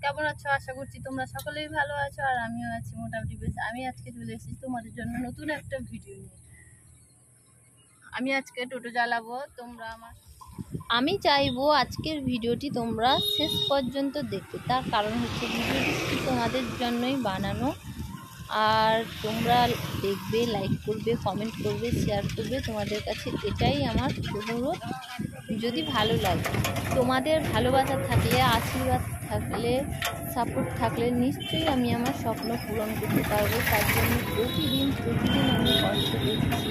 কেমন আছো? আশা করছি তোমরা সকলেই ভালো আছো আর আমিও আছি মোটামুটি বেশ। আমি আজকে চলে এসেছি তোমাদের জন্য নতুন একটা ভিডিও নিয়ে। আমি আজকে টোটো চালাবো। আমি চাইবো আজকের ভিডিওটি তোমরা শেষ পর্যন্ত দেখতে, তার কারণ হচ্ছে ভিডিওটি তোমাদের জন্যই বানানো। আর তোমরা দেখবে, লাইক করবে, কমেন্ট করবে, শেয়ার করবে, তোমাদের কাছে এটাই আমার অনুরোধ। যদি ভালো লাগে, তোমাদের ভালোবাসা থাকলে, আশীর্বাদ থাকলে, সাপোর্ট থাকলে নিশ্চয়ই আমি আমার স্বপ্ন পূরণ করতে পারবো। তার জন্য প্রতিদিন আমি কষ্ট করছি।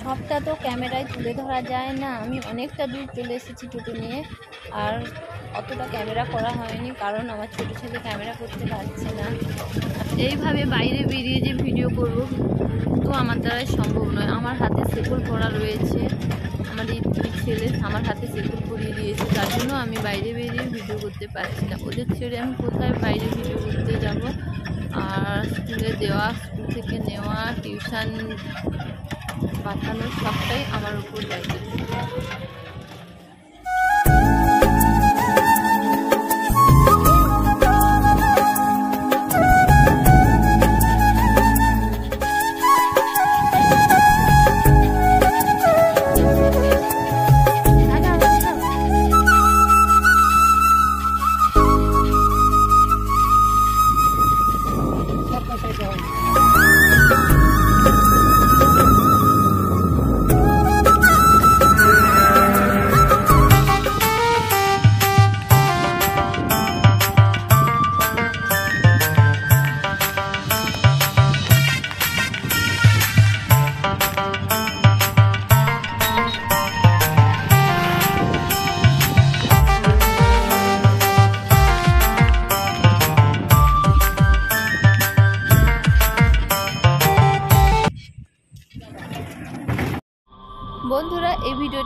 সবটা তো ক্যামেরায় তুলে ধরা যায় না। আমি অনেকটা দূর চলে এসেছি টোটো নিয়ে, আর অতটা ক্যামেরা করা হয়নি কারণ আমার ছোটো ছেলে ক্যামেরা করতে পারছে না। এইভাবে বাইরে বেরিয়ে যে ভিডিও করব তো আমার দ্বারাই সম্ভব নয়। আমার হাতে শেকল পরা রয়েছে, আমার এই ছেলে আমার হাতে শেকল পরিয়ে দিয়েছে, তার জন্য আমি বাইরে বেরিয়ে ভিডিও করতে পারছি না। ওদের ছেড়ে আমি কোথায় বাইরে ভিডিও করতে যাব? আর স্কুলে দেওয়া, স্কুল থেকে নেওয়া, টিউশন পাঠানোর সবটাই আমার উপর দায়িত্ব।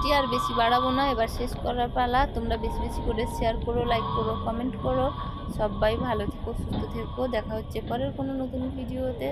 ভিডিওটি আর বেশি বাড়াবো না, এবার শেষ করার পালা। তোমরা বেশি বেশি করে শেয়ার করো, লাইক করো, কমেন্ট করো। সবাই ভালো থেকো, সুস্থ থেকো। দেখা হচ্ছে পরের কোনো নতুন ভিডিওতে।